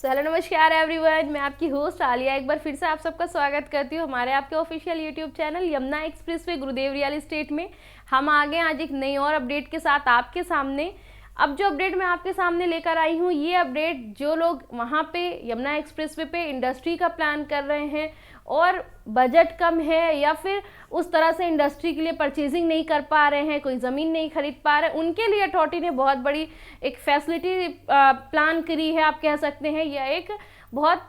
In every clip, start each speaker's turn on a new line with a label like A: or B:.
A: Hello नमस्कार everyone, मैं आपकी होस्ट आलिया एक बार फिर से आप सबका स्वागत करती हूँ हमारे आपके official YouTube channel Yamuna expressway गुरुदेव रियल एस्टेट में। हम आ गए आज एक नई और अपडेट के साथ आपके सामने। अब जो अपडेट मैं आपके सामने लेकर आई हूँ, ये अपडेट जो लोग वहाँ पे यमुना एक्सप्रेसवे पे इंडस्ट्री का प्लान कर रहे हैं और बजट कम है या फिर उस तरह से इंडस्ट्री के लिए परचेजिंग नहीं कर पा रहे हैं, कोई ज़मीन नहीं खरीद पा रहे, उनके लिए अथॉरिटी ने बहुत बड़ी एक फैसिलिटी प्लान करी है। आप कह सकते हैं यह एक बहुत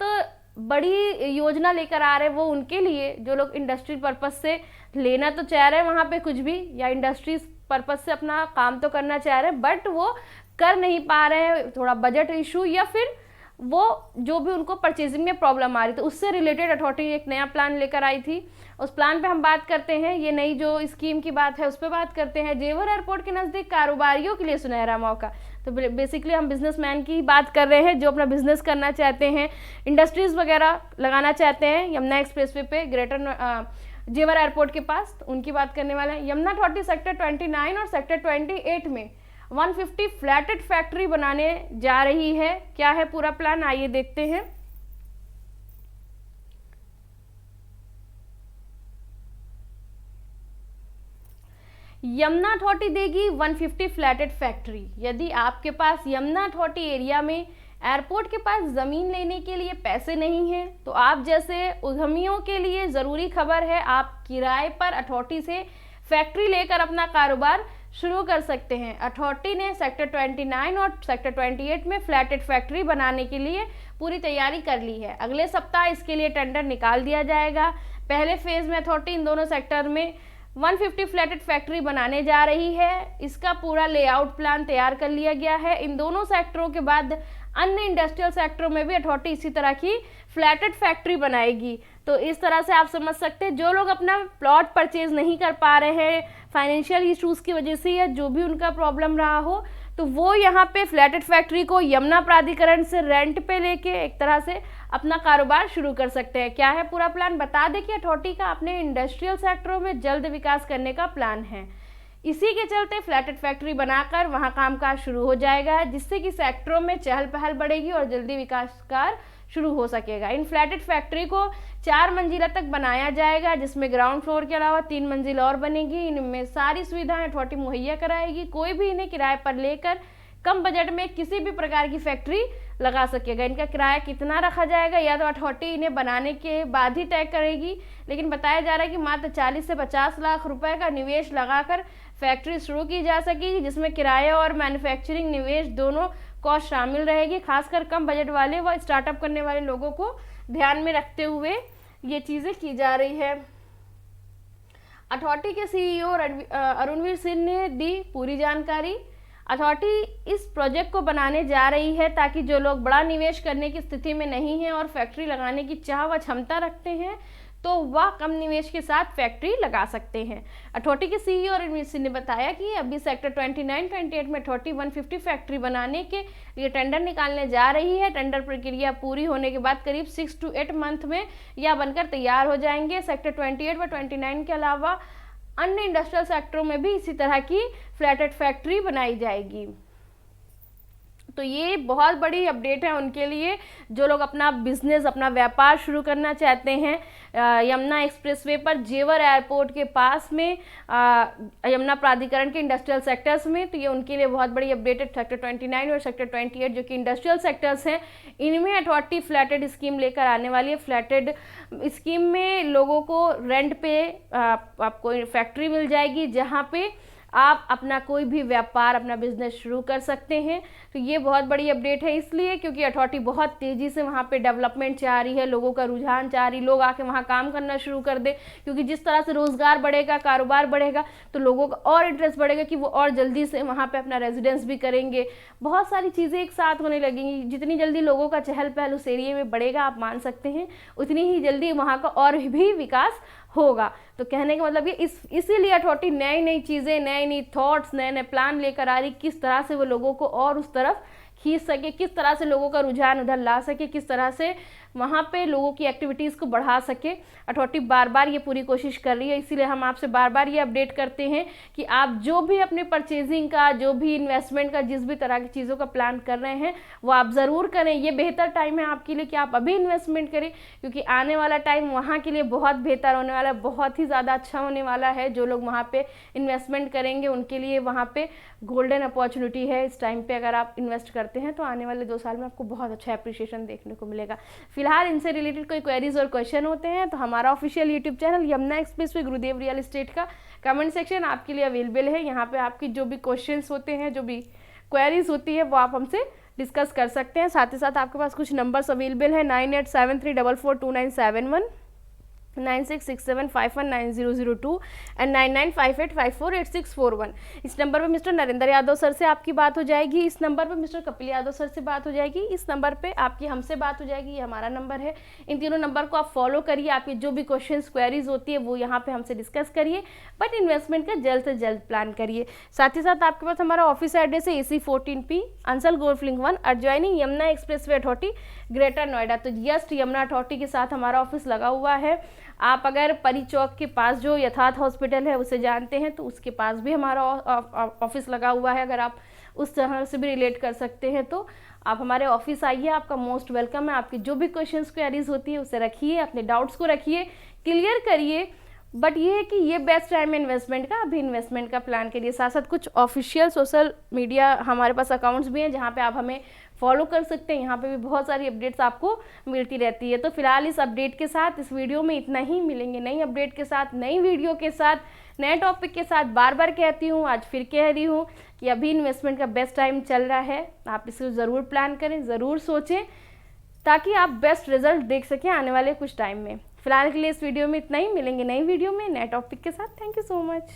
A: बड़ी योजना लेकर आ रहे हैं वो उनके लिए जो लोग इंडस्ट्री पर्पस से लेना तो चाह रहे हैं वहाँ पे कुछ भी, या इंडस्ट्री पर्पस से अपना काम तो करना चाह रहे हैं बट वो कर नहीं पा रहे हैं, थोड़ा बजट इशू या फिर वो जो भी उनको परचेजिंग में प्रॉब्लम आ रही थी उससे रिलेटेड अथॉरिटी एक नया प्लान लेकर आई थी। उस प्लान पे हम बात करते हैं, ये नई जो स्कीम की बात है उस पर बात करते हैं। जेवर एयरपोर्ट के नज़दीक कारोबारियों के लिए सुनहरा मौका। तो बेसिकली हम बिजनेसमैन की बात कर रहे हैं जो अपना बिजनेस करना चाहते हैं, इंडस्ट्रीज़ वगैरह लगाना चाहते हैं यमुना एक्सप्रेसवे पे ग्रेटर जेवर एयरपोर्ट के पास, तो उनकी बात करने वाले हैं। यमुना अथॉरिटी सेक्टर 29 और सेक्टर 28 में 150 फ्लैटेड फैक्ट्री बनाने जा रही है। क्या है पूरा प्लान, आइए देखते हैं। यमुना अथॉरिटी देगी 150 फ्लैटेड फैक्ट्री। यदि आपके पास यमुना अथॉरिटी एरिया में एयरपोर्ट के पास ज़मीन लेने के लिए पैसे नहीं हैं तो आप जैसे उद्यमियों के लिए ज़रूरी खबर है, आप किराए पर अथॉरिटी से फैक्ट्री लेकर अपना कारोबार शुरू कर सकते हैं। अथॉरिटी ने सेक्टर 29 और सेक्टर 28 में फ्लैटेड फैक्ट्री बनाने के लिए पूरी तैयारी कर ली है। अगले सप्ताह इसके लिए टेंडर निकाल दिया जाएगा। पहले फेज़ में अथॉरिटी इन दोनों सेक्टर में 150 फ्लैटेड फैक्ट्री बनाने जा रही है। इसका पूरा लेआउट प्लान तैयार कर लिया गया है। इन दोनों सेक्टरों के बाद अन्य इंडस्ट्रियल सेक्टरों में भी अथॉरिटी इसी तरह की फ्लैटेड फैक्ट्री बनाएगी। तो इस तरह से आप समझ सकते हैं जो लोग अपना प्लॉट परचेज नहीं कर पा रहे हैं फाइनेंशियल इश्यूज़ की वजह से या जो भी उनका प्रॉब्लम रहा हो, तो वो यहाँ पे फ्लैटेड फैक्ट्री को यमुना प्राधिकरण से रेंट पे लेके एक तरह से अपना कारोबार शुरू कर सकते हैं। क्या है पूरा प्लान, बता दें कि अथॉरिटी का अपने इंडस्ट्रियल सेक्टरों में जल्द विकास करने का प्लान है। इसी के चलते फ्लैटेड फैक्ट्री बनाकर वहाँ कामकाज शुरू हो जाएगा, जिससे कि सेक्टरों में चहल पहल बढ़ेगी और जल्दी विकास कार्य शुरू हो सकेगा। इन फ्लैटेड फैक्ट्री को 4 मंजिला तक बनाया जाएगा, जिसमें ग्राउंड फ्लोर के अलावा 3 मंजिल और बनेगी। इनमें सारी सुविधाएं अथॉरिटी मुहैया कराएगी। कोई भी इन्हें किराए पर लेकर कम बजट में किसी भी प्रकार की फैक्ट्री लगा सकेगा। इनका किराया कितना रखा जाएगा या तो अथॉरिटी इन्हें बनाने के बाद ही तय करेगी, लेकिन बताया जा रहा है कि मात्र 40 से 50 लाख रुपए का निवेश लगाकर फैक्ट्री शुरू की जा सकेगी, जिसमें किराया और मैन्युफैक्चरिंग निवेश दोनों कॉस्ट शामिल रहेगी। खासकर कम बजट वाले व स्टार्टअप करने वाले लोगों को ध्यान में रखते हुए ये चीज़ें की जा रही है। अथॉरिटी के सीईओ अरुणवीर सिंह ने दी पूरी जानकारी। अथॉरिटी इस प्रोजेक्ट को बनाने जा रही है ताकि जो लोग बड़ा निवेश करने की स्थिति में नहीं हैं और फैक्ट्री लगाने की चाह व क्षमता रखते हैं तो वह कम निवेश के साथ फैक्ट्री लगा सकते हैं। अथॉरिटी के सीईओ रणवीर सिंह ने बताया कि अभी सेक्टर 29-28 में अथॉरिटी 150 फैक्ट्री बनाने के लिए टेंडर निकालने जा रही है। टेंडर प्रक्रिया पूरी होने के बाद करीब 6 to 8 मंथ में यह बनकर तैयार हो जाएंगे। सेक्टर 28 व 29 के अलावा अन्य इंडस्ट्रियल सेक्टरों में भी इसी तरह की फ्लैटेड फैक्ट्री बनाई जाएगी। तो ये बहुत बड़ी अपडेट है उनके लिए जो लोग अपना बिजनेस, अपना व्यापार शुरू करना चाहते हैं यमुना एक्सप्रेसवे पर जेवर एयरपोर्ट के पास में यमुना प्राधिकरण के इंडस्ट्रियल सेक्टर्स में। तो ये उनके लिए बहुत बड़ी अपडेट है। सेक्टर 29 और सेक्टर 28 जो कि इंडस्ट्रियल सेक्टर्स हैं, इनमें अथॉरिटी फ्लैटेड स्कीम लेकर आने वाली है। फ्लैटेड स्कीम में लोगों को रेंट पे आपको फैक्ट्री मिल जाएगी जहाँ पे आप अपना कोई भी व्यापार, अपना बिजनेस शुरू कर सकते हैं। तो ये बहुत बड़ी अपडेट है इसलिए क्योंकि अथॉरिटी बहुत तेज़ी से वहाँ पे डेवलपमेंट चाह रही है, लोगों का रुझान चाह रही, लोग आके वहाँ काम करना शुरू कर दे, क्योंकि जिस तरह से रोज़गार बढ़ेगा, कारोबार बढ़ेगा तो लोगों का और इंटरेस्ट बढ़ेगा कि वो और जल्दी से वहाँ पे अपना रेजिडेंस भी करेंगे। बहुत सारी चीज़ें एक साथ होने लगेंगी। जितनी जल्दी लोगों का चहल पहल उस एरिया में बढ़ेगा, आप मान सकते हैं, उतनी ही जल्दी वहाँ का और भी विकास होगा। तो कहने का मतलब ये इसीलिए अथॉरिटी नई नई चीज़ें, नई नई थॉट्स, नए नए प्लान लेकर आ रही, किस तरह से वो लोगों को और उस तरफ खींच सके, किस तरह से लोगों का रुझान उधर ला सके, किस तरह से वहाँ पे लोगों की एक्टिविटीज़ को बढ़ा सके। अथॉरिटी बार बार ये पूरी कोशिश कर रही है, इसीलिए हम आपसे बार बार ये अपडेट करते हैं कि आप जो भी अपने परचेजिंग का, जो भी इन्वेस्टमेंट का, जिस भी तरह की चीज़ों का प्लान कर रहे हैं वो आप ज़रूर करें। ये बेहतर टाइम है आपके लिए कि आप अभी इन्वेस्टमेंट करें, क्योंकि आने वाला टाइम वहाँ के लिए बहुत बेहतर होने वाला है, बहुत ही ज़्यादा अच्छा होने वाला है। जो लोग वहाँ पे इन्वेस्टमेंट करेंगे उनके लिए वहाँ पे गोल्डन अपॉर्चुनिटी है। इस टाइम पे अगर आप इन्वेस्ट करते हैं तो आने वाले 2 साल में आपको बहुत अच्छा एप्रिसिएशन देखने को मिलेगा। फिलहाल इनसे रिलेटेड कोई क्वेरीज और क्वेश्चन होते हैं तो हमारा official YouTube channel Yamuna express way गुरुदेव रियल एस्टेट का कमेंट सेक्शन आपके लिए अवेलेबल है। यहाँ पे आपकी जो भी क्वेश्चंस होते हैं, जो भी क्वेरीज होती है वो आप हमसे डिस्कस कर सकते हैं। साथ ही साथ आपके पास कुछ नंबर्स अवेलेबल है 9873442971, 9667519002 एंड 9958548641। इस नंबर पर मिस्टर नरेंद्र यादव सर से आपकी बात हो जाएगी, इस नंबर पर मिस्टर कपिल यादव सर से बात हो जाएगी, इस नंबर पे आपकी हमसे बात हो जाएगी, ये हमारा नंबर है। इन तीनों नंबर को आप फॉलो करिए, आपकी जो भी क्वेश्चंस क्वेरीज होती है वो यहाँ पे हमसे डिस्कस करिए, बट इन्वेस्टमेंट का जल्द से जल्द प्लान करिए। साथ ही साथ आपके पास हमारा ऑफिस एड्रेस है AC 14P Ansal golf link 1 adjoining Yamuna express way authority greater Noida. तो जस्ट यमुना अथॉरिटी के साथ हमारा ऑफिस लगा हुआ है। आप अगर परी चौक के पास जो यथार्थ हॉस्पिटल है उसे जानते हैं तो उसके पास भी हमारा ऑफिस लगा हुआ है। अगर आप उस तरह से भी रिलेट कर सकते हैं तो आप हमारे ऑफिस आइए, आपका मोस्ट वेलकम है। आपकी जो भी क्वेश्चंस क्वेरीज होती है उसे रखिए, अपने डाउट्स को रखिए, क्लियर करिए। बट ये है कि ये बेस्ट टाइम है इन्वेस्टमेंट का, अभी इन्वेस्टमेंट का प्लान करिए। साथ साथ कुछ ऑफिशियल सोशल मीडिया हमारे पास अकाउंट्स भी हैं जहाँ पे आप हमें फॉलो कर सकते हैं, यहाँ पे भी बहुत सारी अपडेट्स आपको मिलती रहती है। तो फिलहाल इस अपडेट के साथ, इस वीडियो में इतना ही। मिलेंगे नई अपडेट के साथ, नई वीडियो के साथ, नए टॉपिक के साथ। बार बार कहती हूँ, आज फिर कह रही हूँ कि अभी इन्वेस्टमेंट का बेस्ट टाइम चल रहा है। आप इसको ज़रूर प्लान करें, ज़रूर सोचें, ताकि आप बेस्ट रिजल्ट देख सकें आने वाले कुछ टाइम में। फिलहाल के लिए इस वीडियो में इतना ही। मिलेंगे नई वीडियो में नए टॉपिक के साथ। Thank you so much.